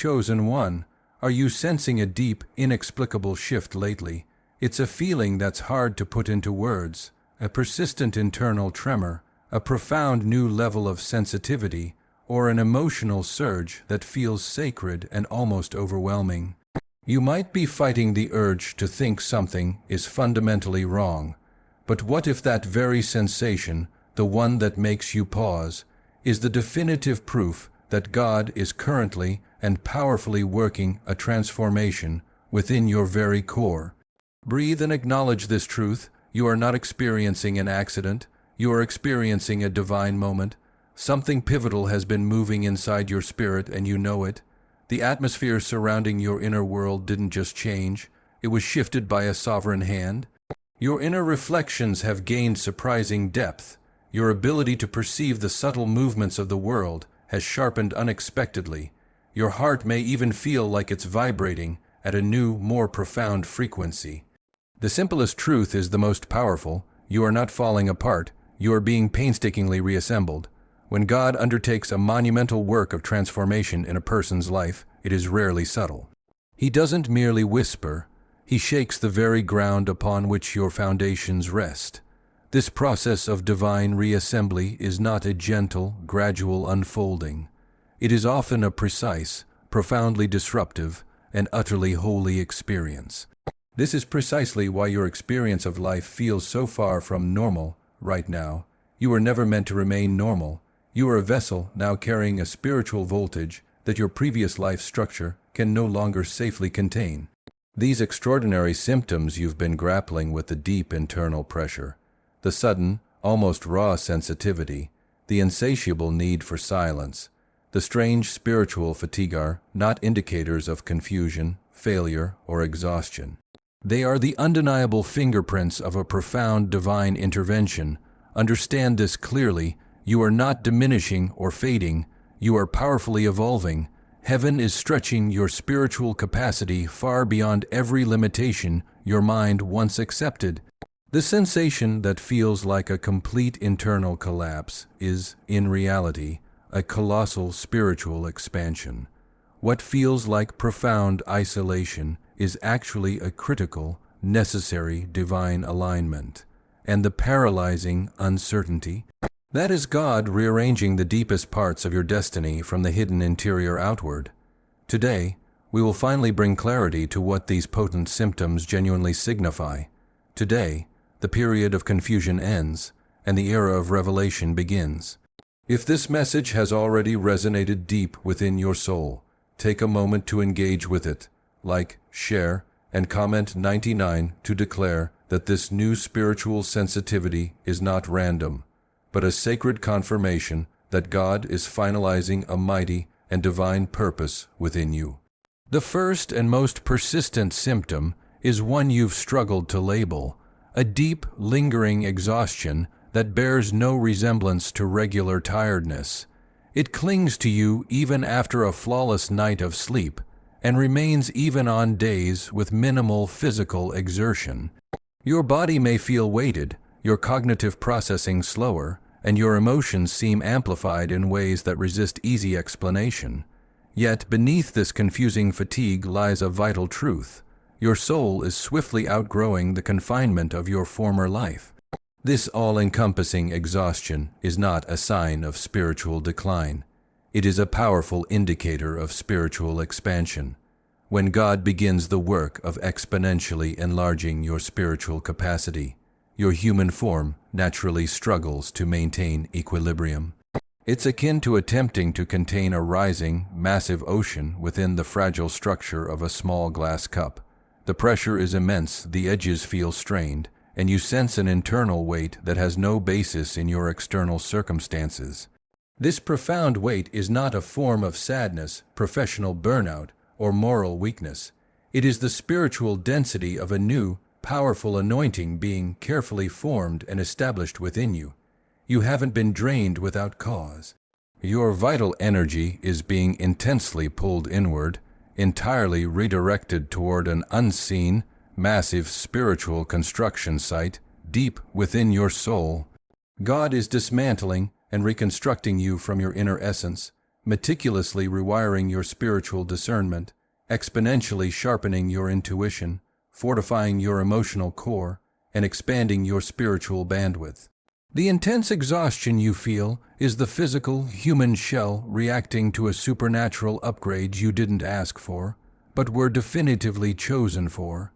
chosen one, are you sensing a deep, inexplicable shift lately? It's a feeling that's hard to put into words, a persistent internal tremor, a profound new level of sensitivity, or an emotional surge that feels sacred and almost overwhelming. You might be fighting the urge to think something is fundamentally wrong, but what if that very sensation, the one that makes you pause, is the definitive proof that God is currently and powerfully working a transformation within your very core? Breathe and acknowledge this truth. You are not experiencing an accident. You are experiencing a divine moment. Something pivotal has been moving inside your spirit, and you know it. The atmosphere surrounding your inner world didn't just change. It was shifted by a sovereign hand. Your inner reflections have gained surprising depth. Your ability to perceive the subtle movements of the world has sharpened unexpectedly. Your heart may even feel like it's vibrating at a new, more profound frequency. The simplest truth is the most powerful. You are not falling apart. You are being painstakingly reassembled. When God undertakes a monumental work of transformation in a person's life, it is rarely subtle. He doesn't merely whisper. He shakes the very ground upon which your foundations rest. This process of divine reassembly is not a gentle, gradual unfolding. It is often a precise, profoundly disruptive, and utterly holy experience. This is precisely why your experience of life feels so far from normal right now. You were never meant to remain normal. You are a vessel now carrying a spiritual voltage that your previous life structure can no longer safely contain. These extraordinary symptoms you've been grappling with: the deep internal pressure, the sudden, almost raw sensitivity, the insatiable need for silence, the strange spiritual fatigue are not indicators of confusion, failure, or exhaustion. They are the undeniable fingerprints of a profound divine intervention. Understand this clearly. You are not diminishing or fading. You are powerfully evolving. Heaven is stretching your spiritual capacity far beyond every limitation your mind once accepted. The sensation that feels like a complete internal collapse is, in reality, a colossal spiritual expansion. What feels like profound isolation is actually a critical, necessary divine alignment. And the paralyzing uncertainty, that is God rearranging the deepest parts of your destiny from the hidden interior outward. Today, we will finally bring clarity to what these potent symptoms genuinely signify. Today, the period of confusion ends, and the era of revelation begins. If this message has already resonated deep within your soul, take a moment to engage with it. Like, share, and comment 99 to declare that this new spiritual sensitivity is not random, but a sacred confirmation that God is finalizing a mighty and divine purpose within you. The first and most persistent symptom is one you've struggled to label: a deep, lingering exhaustion that bears no resemblance to regular tiredness. It clings to you even after a flawless night of sleep, and remains even on days with minimal physical exertion. Your body may feel weighted, your cognitive processing slower, and your emotions seem amplified in ways that resist easy explanation. Yet beneath this confusing fatigue lies a vital truth. Your soul is swiftly outgrowing the confinement of your former life. This all-encompassing exhaustion is not a sign of spiritual decline. It is a powerful indicator of spiritual expansion. When God begins the work of exponentially enlarging your spiritual capacity, your human form naturally struggles to maintain equilibrium. It's akin to attempting to contain a rising, massive ocean within the fragile structure of a small glass cup. The pressure is immense, the edges feel strained, and you sense an internal weight that has no basis in your external circumstances. This profound weight is not a form of sadness, professional burnout, or moral weakness. It is the spiritual density of a new, powerful anointing being carefully formed and established within you. You haven't been drained without cause. Your vital energy is being intensely pulled inward, entirely redirected toward an unseen, massive spiritual construction site deep within your soul. God is dismantling and reconstructing you from your inner essence, meticulously rewiring your spiritual discernment, exponentially sharpening your intuition, fortifying your emotional core, and expanding your spiritual bandwidth. The intense exhaustion you feel is the physical, human shell reacting to a supernatural upgrade you didn't ask for, but were definitively chosen for.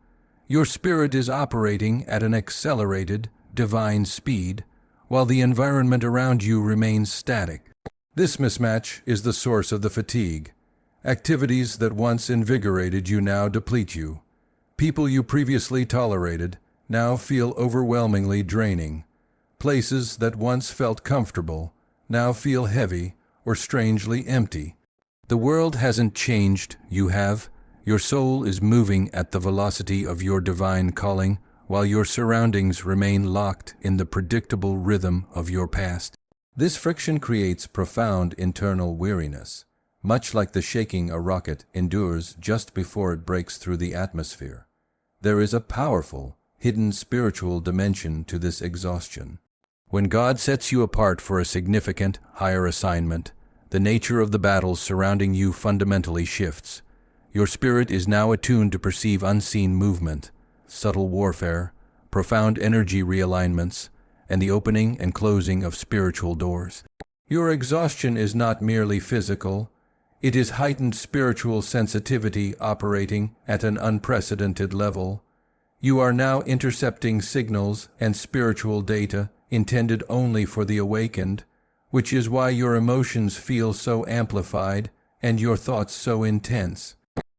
Your spirit is operating at an accelerated, divine speed, while the environment around you remains static. This mismatch is the source of the fatigue. Activities that once invigorated you now deplete you. People you previously tolerated now feel overwhelmingly draining. Places that once felt comfortable now feel heavy or strangely empty. The world hasn't changed, you have. Your soul is moving at the velocity of your divine calling, while your surroundings remain locked in the predictable rhythm of your past. This friction creates profound internal weariness, much like the shaking a rocket endures just before it breaks through the atmosphere. There is a powerful, hidden spiritual dimension to this exhaustion. When God sets you apart for a significant, higher assignment, the nature of the battles surrounding you fundamentally shifts. Your spirit is now attuned to perceive unseen movement, subtle warfare, profound energy realignments, and the opening and closing of spiritual doors. Your exhaustion is not merely physical, it is heightened spiritual sensitivity operating at an unprecedented level. You are now intercepting signals and spiritual data intended only for the awakened, which is why your emotions feel so amplified and your thoughts so intense.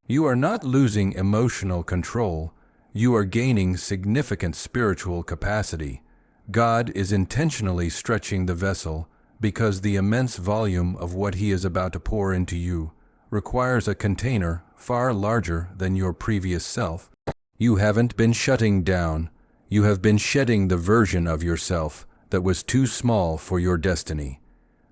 You are not losing emotional control, you are gaining significant spiritual capacity. God is intentionally stretching the vessel because the immense volume of what He is about to pour into you requires a container far larger than your previous self. You haven't been shutting down, you have been shedding the version of yourself that was too small for your destiny.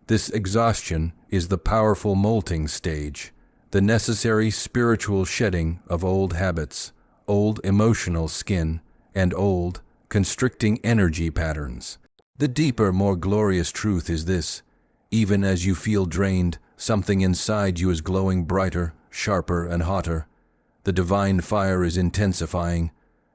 This exhaustion is the powerful molting stage, the necessary spiritual shedding of old habits, old emotional skin, and old, constricting energy patterns. The deeper, more glorious truth is this: even as you feel drained, something inside you is glowing brighter, sharper, and hotter. The divine fire is intensifying.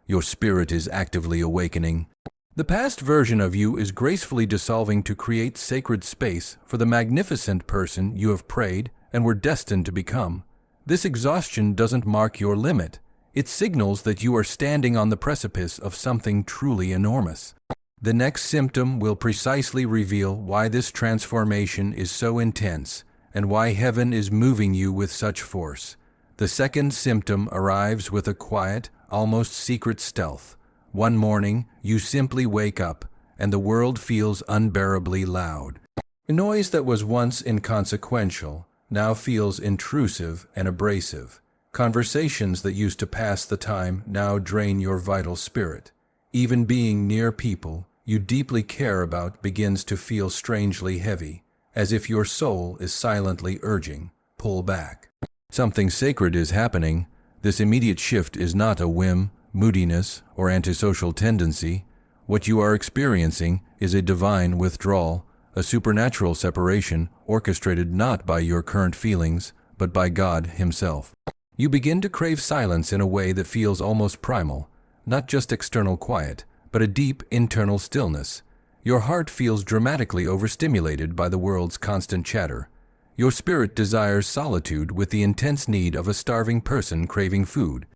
Your spirit is actively awakening. The past version of you is gracefully dissolving to create sacred space for the magnificent person you have prayed and were destined to become. This exhaustion doesn't mark your limit. It signals that you are standing on the precipice of something truly enormous. The next symptom will precisely reveal why this transformation is so intense and why heaven is moving you with such force. The second symptom arrives with a quiet, almost secret stealth. One morning, you simply wake up, and the world feels unbearably loud. A noise that was once inconsequential now feels intrusive and abrasive. Conversations that used to pass the time now drain your vital spirit. Even being near people you deeply care about begins to feel strangely heavy, as if your soul is silently urging, pull back. Something sacred is happening. This immediate shift is not a whim, moodiness, or antisocial tendency. What you are experiencing is a divine withdrawal, a supernatural separation orchestrated not by your current feelings, but by God Himself. You begin to crave silence in a way that feels almost primal, not just external quiet, but a deep internal stillness. Your heart feels dramatically overstimulated by the world's constant chatter. Your spirit desires solitude with the intense need of a starving person craving food.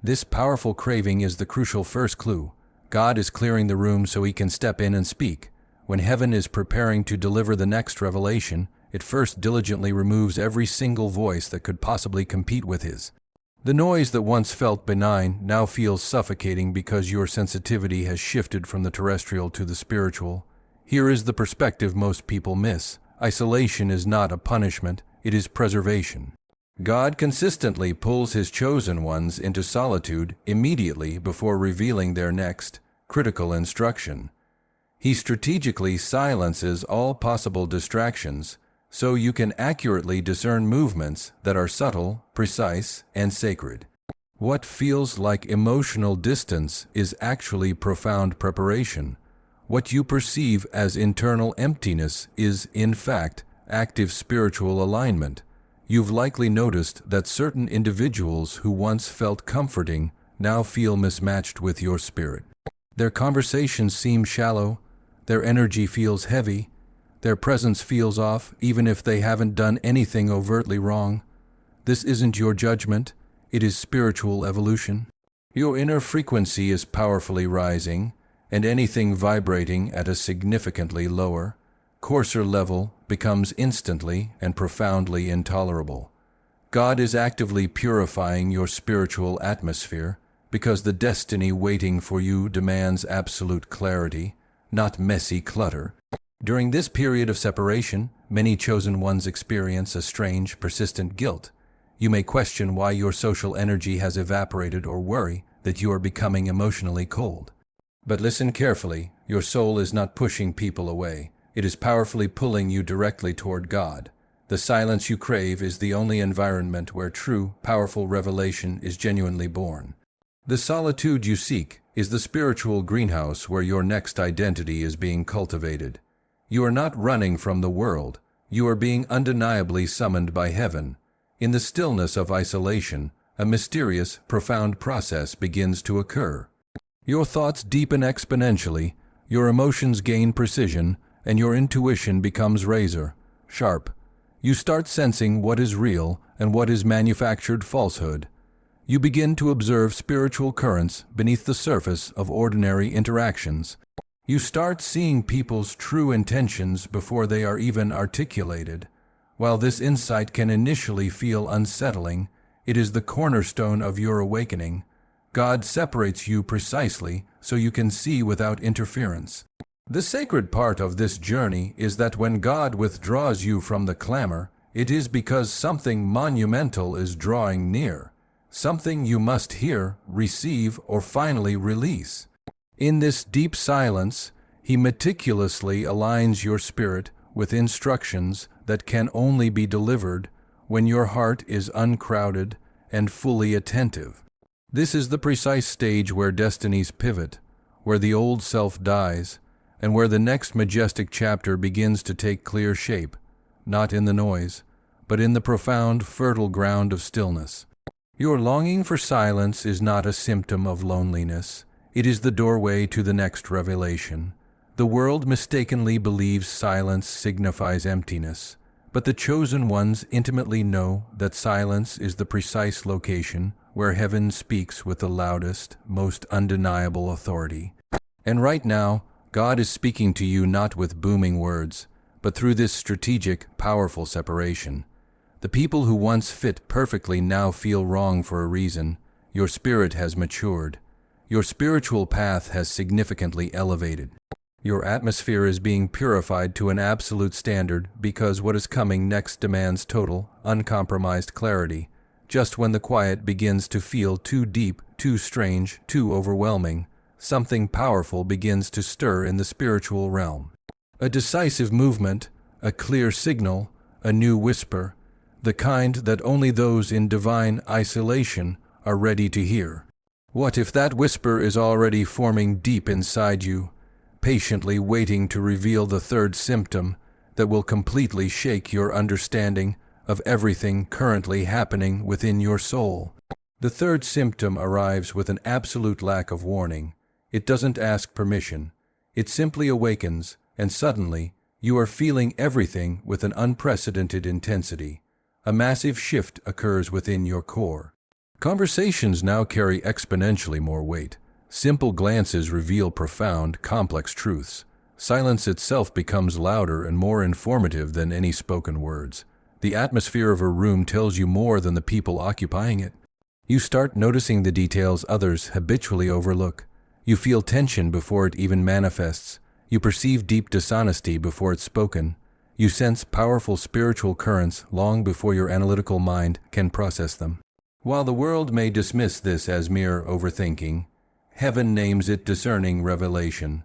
This powerful craving is the crucial first clue. God is clearing the room so He can step in and speak. When heaven is preparing to deliver the next revelation, it first diligently removes every single voice that could possibly compete with His. The noise that once felt benign now feels suffocating because your sensitivity has shifted from the terrestrial to the spiritual. Here is the perspective most people miss. Isolation is not a punishment, it is preservation. God consistently pulls His chosen ones into solitude immediately before revealing their next, critical instruction. He strategically silences all possible distractions so you can accurately discern movements that are subtle, precise, and sacred. What feels like emotional distance is actually profound preparation. What you perceive as internal emptiness is, in fact, active spiritual alignment. You've likely noticed that certain individuals who once felt comforting now feel mismatched with your spirit. Their conversations seem shallow, their energy feels heavy, their presence feels off even if they haven't done anything overtly wrong. This isn't your judgment, it is spiritual evolution. Your inner frequency is powerfully rising, and anything vibrating at a significantly lower, coarser level becomes instantly and profoundly intolerable. God is actively purifying your spiritual atmosphere because the destiny waiting for you demands absolute clarity, not messy clutter. During this period of separation, many chosen ones experience a strange, persistent guilt. You may question why your social energy has evaporated or worry that you are becoming emotionally cold. But listen carefully, your soul is not pushing people away. It is powerfully pulling you directly toward God. The silence you crave is the only environment where true, powerful revelation is genuinely born. The solitude you seek is the spiritual greenhouse where your next identity is being cultivated. You are not running from the world. You are being undeniably summoned by heaven. In the stillness of isolation, a mysterious, profound process begins to occur. Your thoughts deepen exponentially, your emotions gain precision, and your intuition becomes razor sharp. You start sensing what is real and what is manufactured falsehood. You begin to observe spiritual currents beneath the surface of ordinary interactions. You start seeing people's true intentions before they are even articulated. While this insight can initially feel unsettling, it is the cornerstone of your awakening. God separates you precisely so you can see without interference. The sacred part of this journey is that when God withdraws you from the clamor, it is because something monumental is drawing near, something you must hear, receive, or finally release. In this deep silence, He meticulously aligns your spirit with instructions that can only be delivered when your heart is uncrowded and fully attentive. This is the precise stage where destinies pivot, where the old self dies, and where the next majestic chapter begins to take clear shape, not in the noise, but in the profound, fertile ground of stillness. Your longing for silence is not a symptom of loneliness. It is the doorway to the next revelation. The world mistakenly believes silence signifies emptiness, but the chosen ones intimately know that silence is the precise location where heaven speaks with the loudest, most undeniable authority. And right now, God is speaking to you not with booming words, but through this strategic, powerful separation. The people who once fit perfectly now feel wrong for a reason. Your spirit has matured. Your spiritual path has significantly elevated. Your atmosphere is being purified to an absolute standard because what is coming next demands total, uncompromised clarity. Just when the quiet begins to feel too deep, too strange, too overwhelming, something powerful begins to stir in the spiritual realm. A decisive movement, a clear signal, a new whisper, the kind that only those in divine isolation are ready to hear. What if that whisper is already forming deep inside you, patiently waiting to reveal the third symptom that will completely shake your understanding of everything currently happening within your soul? The third symptom arrives with an absolute lack of warning. It doesn't ask permission. It simply awakens, and suddenly, you are feeling everything with an unprecedented intensity. A massive shift occurs within your core. Conversations now carry exponentially more weight. Simple glances reveal profound, complex truths. Silence itself becomes louder and more informative than any spoken words. The atmosphere of a room tells you more than the people occupying it. You start noticing the details others habitually overlook. You feel tension before it even manifests. You perceive deep dishonesty before it's spoken. You sense powerful spiritual currents long before your analytical mind can process them. While the world may dismiss this as mere overthinking, heaven names it discerning revelation.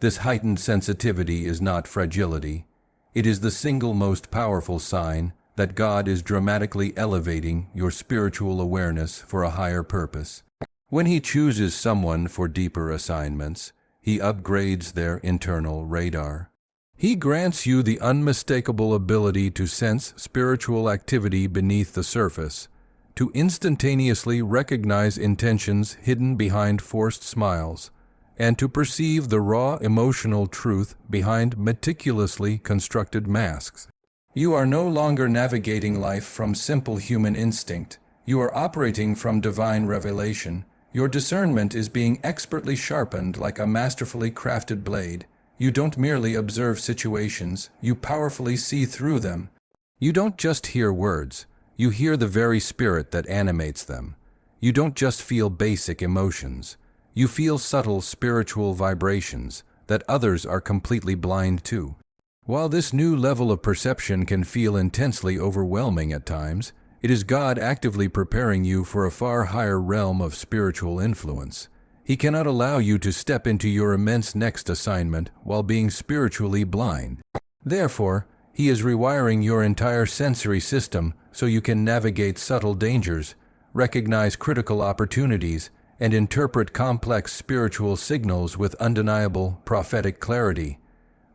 This heightened sensitivity is not fragility. It is the single most powerful sign that God is dramatically elevating your spiritual awareness for a higher purpose. When He chooses someone for deeper assignments, He upgrades their internal radar. He grants you the unmistakable ability to sense spiritual activity beneath the surface, to instantaneously recognize intentions hidden behind forced smiles, and to perceive the raw emotional truth behind meticulously constructed masks. You are no longer navigating life from simple human instinct. You are operating from divine revelation. Your discernment is being expertly sharpened like a masterfully crafted blade. You don't merely observe situations, you powerfully see through them. You don't just hear words, you hear the very spirit that animates them. You don't just feel basic emotions, you feel subtle spiritual vibrations that others are completely blind to. While this new level of perception can feel intensely overwhelming at times, it is God actively preparing you for a far higher realm of spiritual influence. He cannot allow you to step into your immense next assignment while being spiritually blind. Therefore, He is rewiring your entire sensory system so you can navigate subtle dangers, recognize critical opportunities, and interpret complex spiritual signals with undeniable prophetic clarity.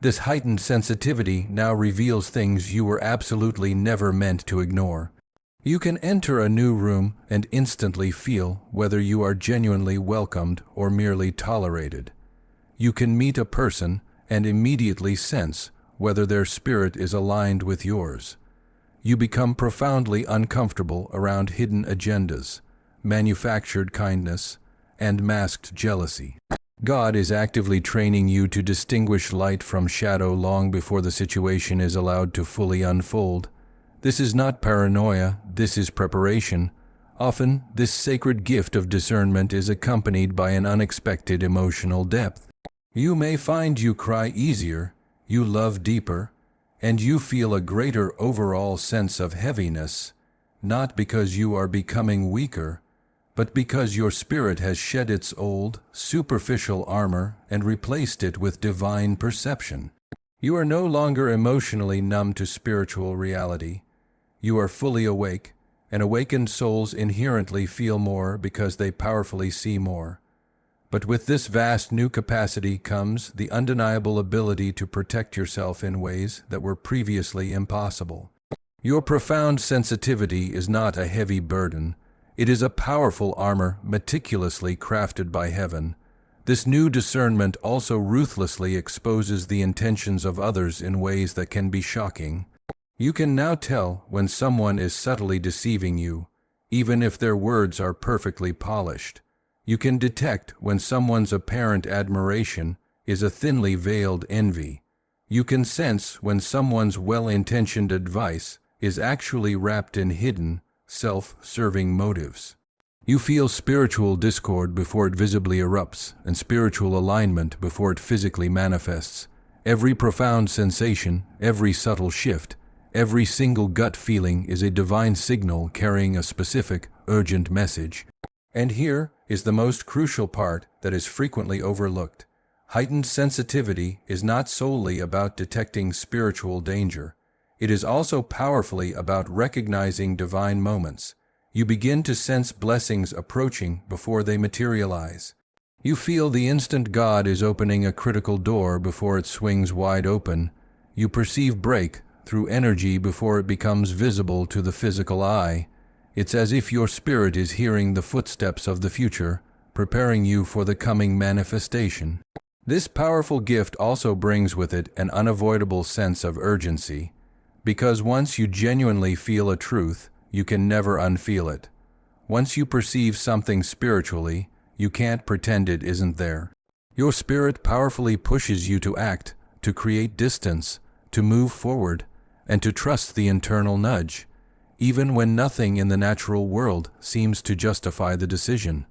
This heightened sensitivity now reveals things you were absolutely never meant to ignore. You can enter a new room and instantly feel whether you are genuinely welcomed or merely tolerated. You can meet a person and immediately sense whether their spirit is aligned with yours. You become profoundly uncomfortable around hidden agendas, manufactured kindness, and masked jealousy. God is actively training you to distinguish light from shadow long before the situation is allowed to fully unfold. This is not paranoia, this is preparation. Often, this sacred gift of discernment is accompanied by an unexpected emotional depth. You may find you cry easier, you love deeper, and you feel a greater overall sense of heaviness, not because you are becoming weaker, but because your spirit has shed its old, superficial armor and replaced it with divine perception. You are no longer emotionally numb to spiritual reality. You are fully awake, and awakened souls inherently feel more because they powerfully see more. But with this vast new capacity comes the undeniable ability to protect yourself in ways that were previously impossible. Your profound sensitivity is not a heavy burden. It is a powerful armor meticulously crafted by heaven. This new discernment also ruthlessly exposes the intentions of others in ways that can be shocking. You can now tell when someone is subtly deceiving you, even if their words are perfectly polished. You can detect when someone's apparent admiration is a thinly veiled envy. You can sense when someone's well-intentioned advice is actually wrapped in hidden, self-serving motives. You feel spiritual discord before it visibly erupts, and spiritual alignment before it physically manifests. Every profound sensation, every subtle shift, every single gut feeling is a divine signal carrying a specific, urgent message. And here is the most crucial part that is frequently overlooked. Heightened sensitivity is not solely about detecting spiritual danger. It is also powerfully about recognizing divine moments. You begin to sense blessings approaching before they materialize. You feel the instant God is opening a critical door before it swings wide open. You perceive break through energy before it becomes visible to the physical eye. It's as if your spirit is hearing the footsteps of the future, preparing you for the coming manifestation. This powerful gift also brings with it an unavoidable sense of urgency, because once you genuinely feel a truth, you can never unfeel it. Once you perceive something spiritually, you can't pretend it isn't there. Your spirit powerfully pushes you to act, to create distance, to move forward, and to trust the internal nudge, even when nothing in the natural world seems to justify the decision.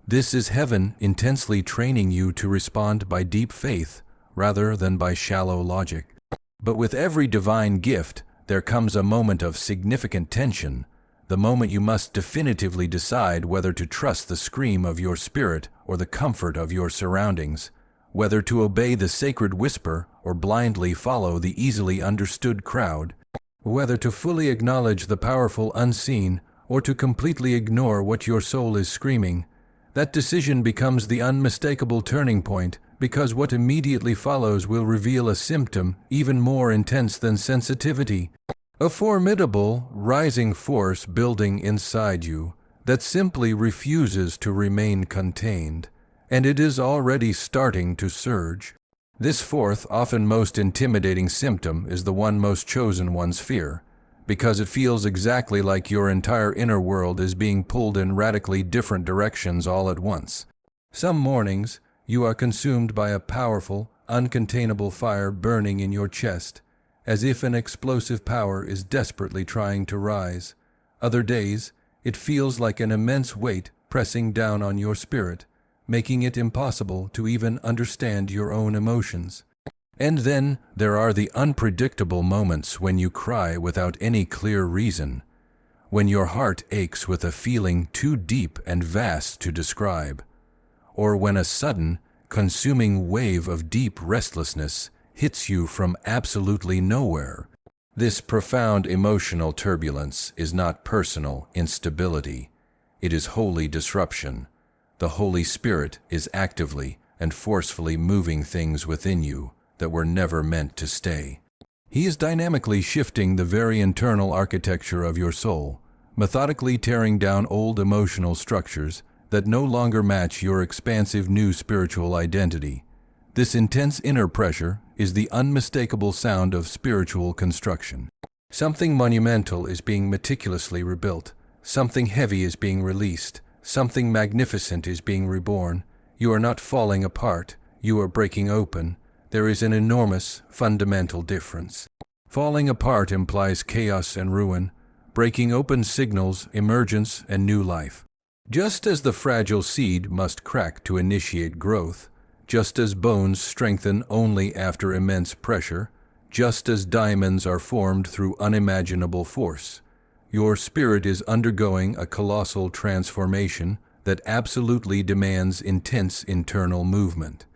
This is heaven intensely training you to respond by deep faith rather than by shallow logic. But with every divine gift, there comes a moment of significant tension, the moment you must definitively decide whether to trust the scream of your spirit or the comfort of your surroundings, whether to obey the sacred whisper or blindly follow the easily understood crowd, whether to fully acknowledge the powerful unseen or to completely ignore what your soul is screaming. That decision becomes the unmistakable turning point because what immediately follows will reveal a symptom even more intense than sensitivity, a formidable, rising force building inside you that simply refuses to remain contained, and it is already starting to surge. This fourth, often most intimidating symptom is the one most chosen one's fear, because it feels exactly like your entire inner world is being pulled in radically different directions all at once. Some mornings, you are consumed by a powerful, uncontainable fire burning in your chest, as if an explosive power is desperately trying to rise. Other days, it feels like an immense weight pressing down on your spirit, making it impossible to even understand your own emotions. And then there are the unpredictable moments when you cry without any clear reason, when your heart aches with a feeling too deep and vast to describe, or when a sudden, consuming wave of deep restlessness hits you from absolutely nowhere. This profound emotional turbulence is not personal instability. It is holy disruption. The Holy Spirit is actively and forcefully moving things within you that were never meant to stay. He is dynamically shifting the very internal architecture of your soul, methodically tearing down old emotional structures that no longer match your expansive new spiritual identity. This intense inner pressure is the unmistakable sound of spiritual construction. Something monumental is being meticulously rebuilt. Something heavy is being released. Something magnificent is being reborn. You are not falling apart. You are breaking open. There is an enormous, fundamental difference. Falling apart implies chaos and ruin. Breaking open signals emergence and new life. Just as the fragile seed must crack to initiate growth, just as bones strengthen only after immense pressure, just as diamonds are formed through unimaginable force, your spirit is undergoing a colossal transformation that absolutely demands intense internal movement.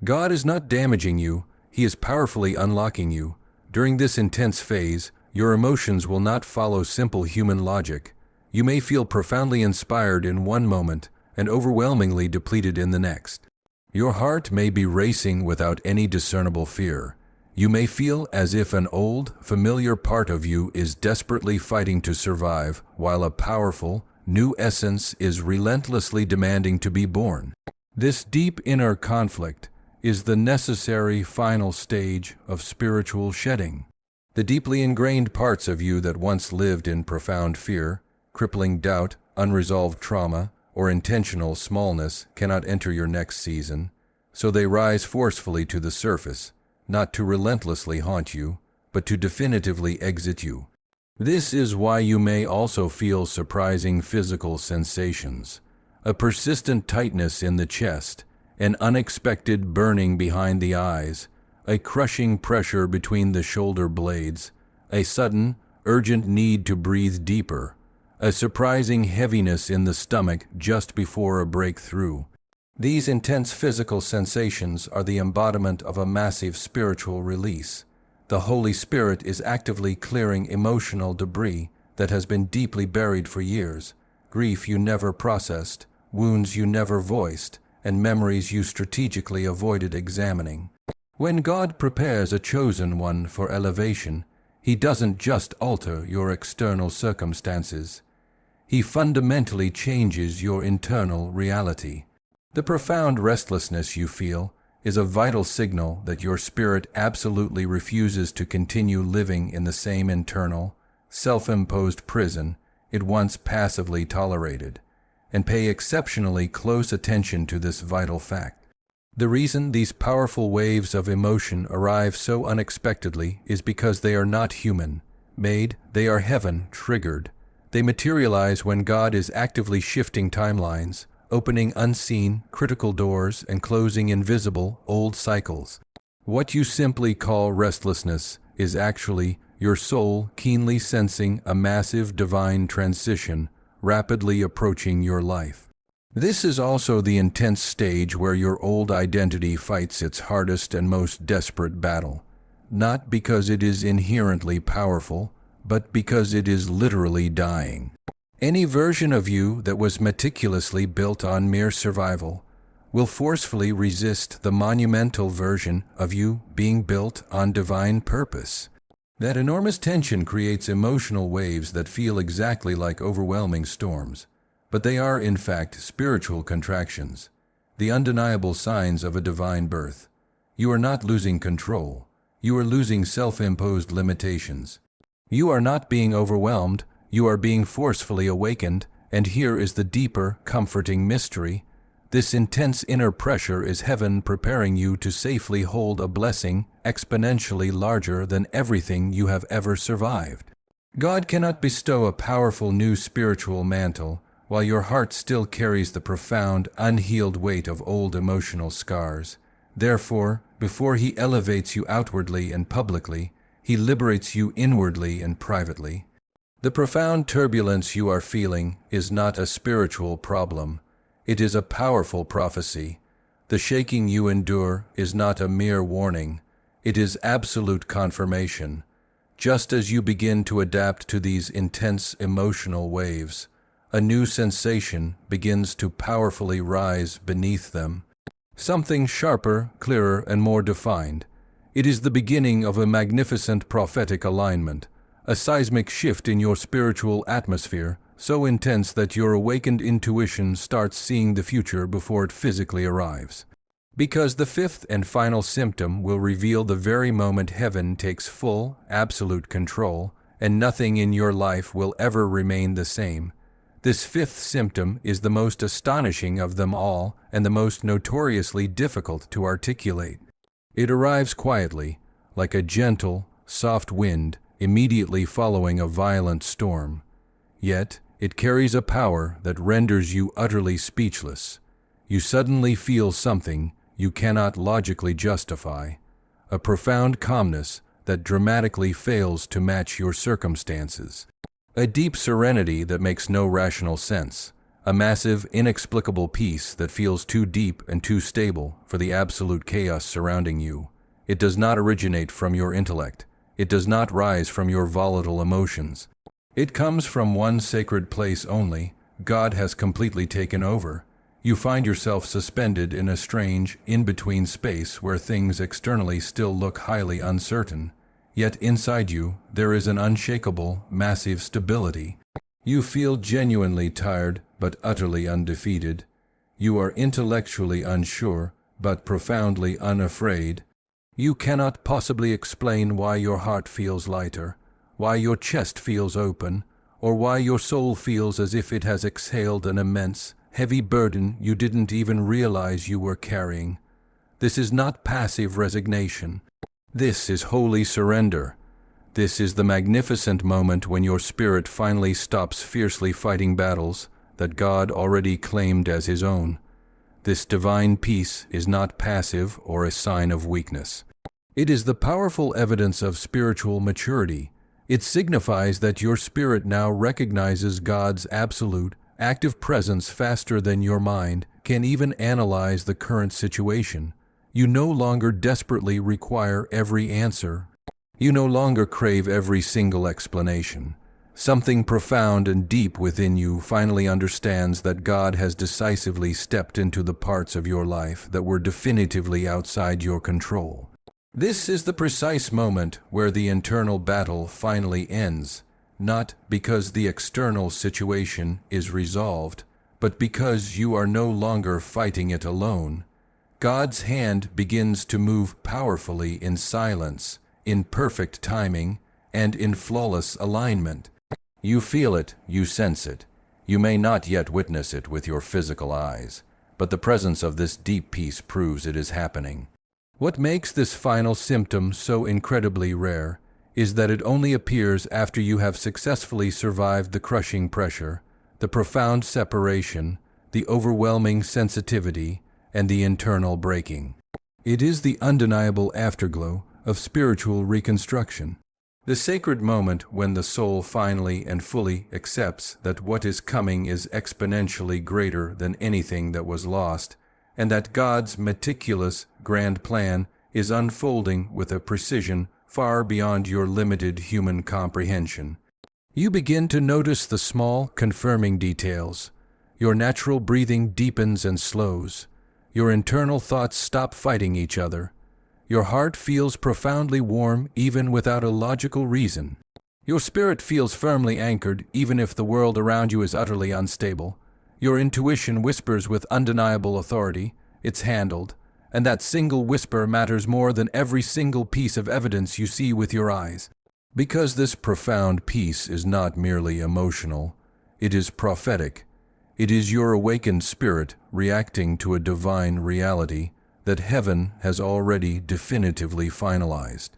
God is not damaging you, He is powerfully unlocking you. During this intense phase, your emotions will not follow simple human logic. You may feel profoundly inspired in one moment and overwhelmingly depleted in the next. Your heart may be racing without any discernible fear. You may feel as if an old, familiar part of you is desperately fighting to survive, while a powerful, new essence is relentlessly demanding to be born. This deep inner conflict is the necessary final stage of spiritual shedding. The deeply ingrained parts of you that once lived in profound fear, crippling doubt, unresolved trauma, or intentional smallness cannot enter your next season, so they rise forcefully to the surface, not to relentlessly haunt you, but to definitively exit you. This is why you may also feel surprising physical sensations, a persistent tightness in the chest, an unexpected burning behind the eyes, a crushing pressure between the shoulder blades, a sudden, urgent need to breathe deeper, a surprising heaviness in the stomach just before a breakthrough. These intense physical sensations are the embodiment of a massive spiritual release. The Holy Spirit is actively clearing emotional debris that has been deeply buried for years, grief you never processed, wounds you never voiced, and memories you strategically avoided examining. When God prepares a chosen one for elevation, He doesn't just alter your external circumstances. He fundamentally changes your internal reality. The profound restlessness you feel is a vital signal that your spirit absolutely refuses to continue living in the same internal, self-imposed prison it once passively tolerated, and pay exceptionally close attention to this vital fact. The reason these powerful waves of emotion arrive so unexpectedly is because they are not human-made, they are heaven-triggered. They materialize when God is actively shifting timelines, opening unseen, critical doors, and closing invisible, old cycles. What you simply call restlessness is actually your soul keenly sensing a massive divine transition rapidly approaching your life. This is also the intense stage where your old identity fights its hardest and most desperate battle, not because it is inherently powerful, but because it is literally dying. Any version of you that was meticulously built on mere survival, will forcefully resist the monumental version of you being built on divine purpose. That enormous tension creates emotional waves that feel exactly like overwhelming storms, but they are in fact spiritual contractions, the undeniable signs of a divine birth. You are not losing control. You are losing self-imposed limitations. You are not being overwhelmed. You are being forcefully awakened, and here is the deeper, comforting mystery. This intense inner pressure is heaven preparing you to safely hold a blessing exponentially larger than everything you have ever survived. God cannot bestow a powerful new spiritual mantle while your heart still carries the profound, unhealed weight of old emotional scars. Therefore, before He elevates you outwardly and publicly, He liberates you inwardly and privately. The profound turbulence you are feeling is not a spiritual problem. It is a powerful prophecy. The shaking you endure is not a mere warning. It is absolute confirmation. Just as you begin to adapt to these intense emotional waves, a new sensation begins to powerfully rise beneath them. Something sharper, clearer, and more defined. It is the beginning of a magnificent prophetic alignment, a seismic shift in your spiritual atmosphere, so intense that your awakened intuition starts seeing the future before it physically arrives. Because the fifth and final symptom will reveal the very moment heaven takes full, absolute control, and nothing in your life will ever remain the same. This fifth symptom is the most astonishing of them all and the most notoriously difficult to articulate. It arrives quietly, like a gentle, soft wind immediately following a violent storm. Yet, it carries a power that renders you utterly speechless. You suddenly feel something you cannot logically justify, a profound calmness that dramatically fails to match your circumstances. A deep serenity that makes no rational sense, a massive, inexplicable peace that feels too deep and too stable for the absolute chaos surrounding you. It does not originate from your intellect. It does not rise from your volatile emotions. It comes from one sacred place only. God has completely taken over. You find yourself suspended in a strange, in-between space where things externally still look highly uncertain. Yet inside you, there is an unshakable, massive stability. You feel genuinely tired, but utterly undefeated. You are intellectually unsure, but profoundly unafraid. You cannot possibly explain why your heart feels lighter, why your chest feels open, or why your soul feels as if it has exhaled an immense, heavy burden you didn't even realize you were carrying. This is not passive resignation. This is holy surrender. This is the magnificent moment when your spirit finally stops fiercely fighting battles that God already claimed as His own. This divine peace is not passive or a sign of weakness. It is the powerful evidence of spiritual maturity. It signifies that your spirit now recognizes God's absolute, active presence faster than your mind can even analyze the current situation. You no longer desperately require every answer. You no longer crave every single explanation. Something profound and deep within you finally understands that God has decisively stepped into the parts of your life that were definitively outside your control. This is the precise moment where the internal battle finally ends, not because the external situation is resolved, but because you are no longer fighting it alone. God's hand begins to move powerfully in silence, in perfect timing, and in flawless alignment. You feel it, you sense it. You may not yet witness it with your physical eyes, but the presence of this deep peace proves it is happening. What makes this final symptom so incredibly rare is that it only appears after you have successfully survived the crushing pressure, the profound separation, the overwhelming sensitivity, and the internal breaking. It is the undeniable afterglow of spiritual reconstruction. The sacred moment when the soul finally and fully accepts that what is coming is exponentially greater than anything that was lost, and that God's meticulous, grand plan is unfolding with a precision far beyond your limited human comprehension. You begin to notice the small, confirming details. Your natural breathing deepens and slows. Your internal thoughts stop fighting each other. Your heart feels profoundly warm even without a logical reason. Your spirit feels firmly anchored even if the world around you is utterly unstable. Your intuition whispers with undeniable authority, "It's handled," and that single whisper matters more than every single piece of evidence you see with your eyes. Because this profound peace is not merely emotional, it is prophetic. It is your awakened spirit reacting to a divine reality that heaven has already definitively finalized.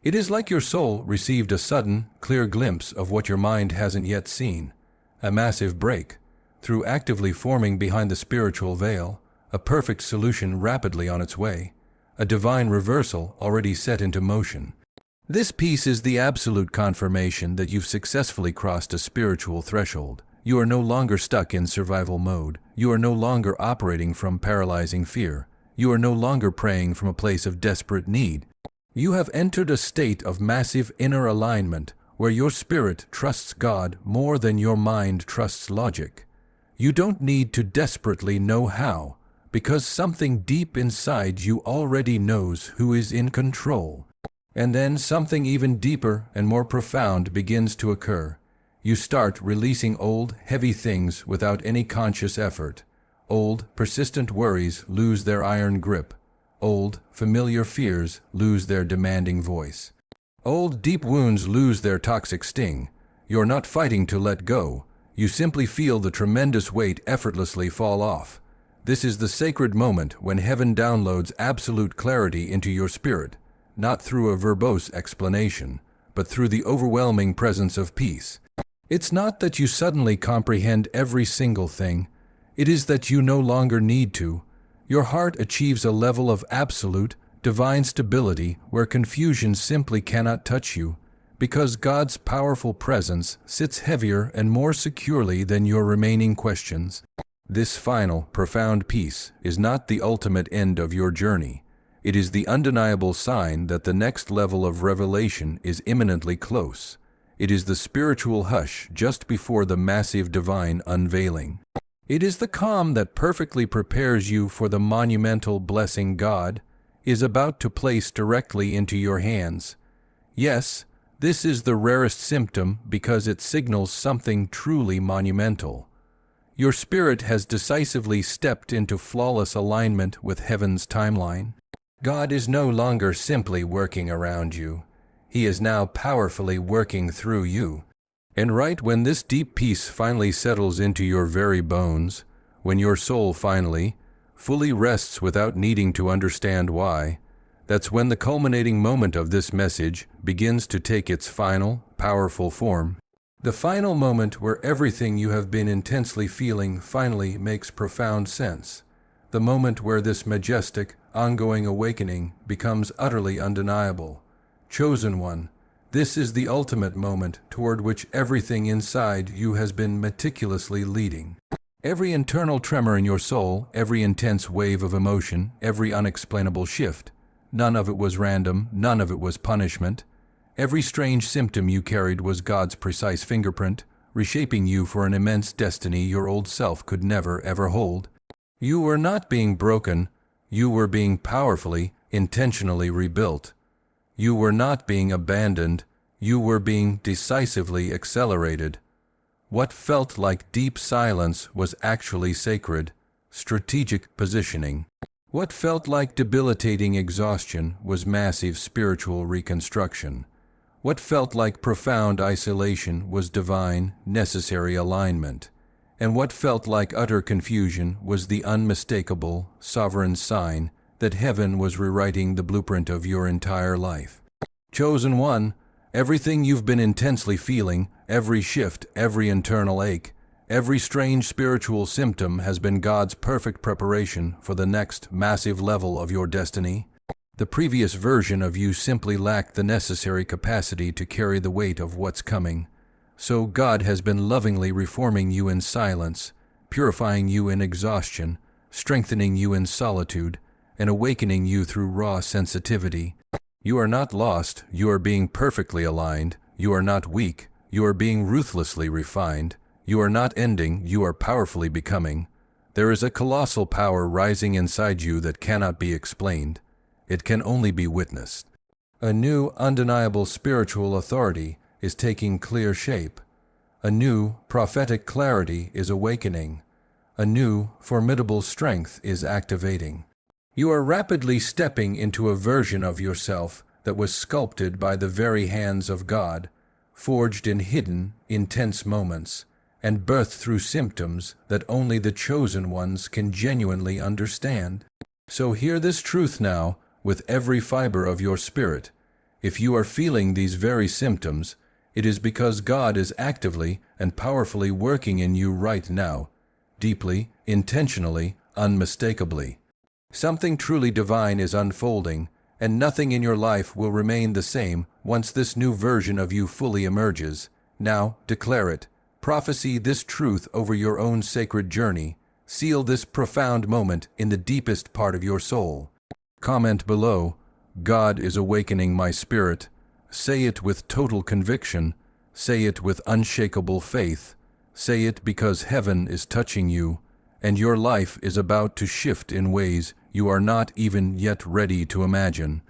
It is like your soul received a sudden, clear glimpse of what your mind hasn't yet seen. A massive break. Through actively forming behind the spiritual veil, a perfect solution rapidly on its way. A divine reversal already set into motion. This peace is the absolute confirmation that you've successfully crossed a spiritual threshold. You are no longer stuck in survival mode. You are no longer operating from paralyzing fear. You are no longer praying from a place of desperate need. You have entered a state of massive inner alignment where your spirit trusts God more than your mind trusts logic. You don't need to desperately know how, because something deep inside you already knows who is in control. And then something even deeper and more profound begins to occur. You start releasing old, heavy things without any conscious effort. Old, persistent worries lose their iron grip. Old, familiar fears lose their demanding voice. Old, deep wounds lose their toxic sting. You're not fighting to let go. You simply feel the tremendous weight effortlessly fall off. This is the sacred moment when heaven downloads absolute clarity into your spirit, not through a verbose explanation, but through the overwhelming presence of peace. It's not that you suddenly comprehend every single thing. It is that you no longer need to. Your heart achieves a level of absolute, divine stability where confusion simply cannot touch you, because God's powerful presence sits heavier and more securely than your remaining questions. This final, profound peace is not the ultimate end of your journey. It is the undeniable sign that the next level of revelation is imminently close. It is the spiritual hush just before the massive divine unveiling. It is the calm that perfectly prepares you for the monumental blessing God is about to place directly into your hands. Yes, this is the rarest symptom because it signals something truly monumental. Your spirit has decisively stepped into flawless alignment with heaven's timeline. God is no longer simply working around you. He is now powerfully working through you. And right when this deep peace finally settles into your very bones, when your soul finally, fully rests without needing to understand why, that's when the culminating moment of this message begins to take its final, powerful form. The final moment where everything you have been intensely feeling finally makes profound sense. The moment where this majestic, ongoing awakening becomes utterly undeniable. Chosen one, this is the ultimate moment toward which everything inside you has been meticulously leading. Every internal tremor in your soul, every intense wave of emotion, every unexplainable shift, none of it was random, none of it was punishment. Every strange symptom you carried was God's precise fingerprint, reshaping you for an immense destiny your old self could never, ever hold. You were not being broken, you were being powerfully, intentionally rebuilt. You were not being abandoned, you were being decisively accelerated. What felt like deep silence was actually sacred, strategic positioning. What felt like debilitating exhaustion was massive spiritual reconstruction. What felt like profound isolation was divine, necessary alignment. And what felt like utter confusion was the unmistakable, sovereign sign that heaven was rewriting the blueprint of your entire life. Chosen one, everything you've been intensely feeling, every shift, every internal ache, every strange spiritual symptom has been God's perfect preparation for the next massive level of your destiny. The previous version of you simply lacked the necessary capacity to carry the weight of what's coming. So God has been lovingly reforming you in silence, purifying you in exhaustion, strengthening you in solitude, and awakening you through raw sensitivity. You are not lost, you are being perfectly aligned. You are not weak, you are being ruthlessly refined. You are not ending, you are powerfully becoming. There is a colossal power rising inside you that cannot be explained. It can only be witnessed. A new, undeniable spiritual authority is taking clear shape. A new, prophetic clarity is awakening. A new, formidable strength is activating. You are rapidly stepping into a version of yourself that was sculpted by the very hands of God, forged in hidden, intense moments, and birthed through symptoms that only the chosen ones can genuinely understand. So hear this truth now with every fiber of your spirit. If you are feeling these very symptoms, it is because God is actively and powerfully working in you right now, deeply, intentionally, unmistakably. Something truly divine is unfolding, and nothing in your life will remain the same once this new version of you fully emerges. Now, declare it. Prophesy this truth over your own sacred journey. Seal this profound moment in the deepest part of your soul. Comment below, God is awakening my spirit. Say it with total conviction. Say it with unshakable faith. Say it because heaven is touching you, and your life is about to shift in ways you are not even yet ready to imagine.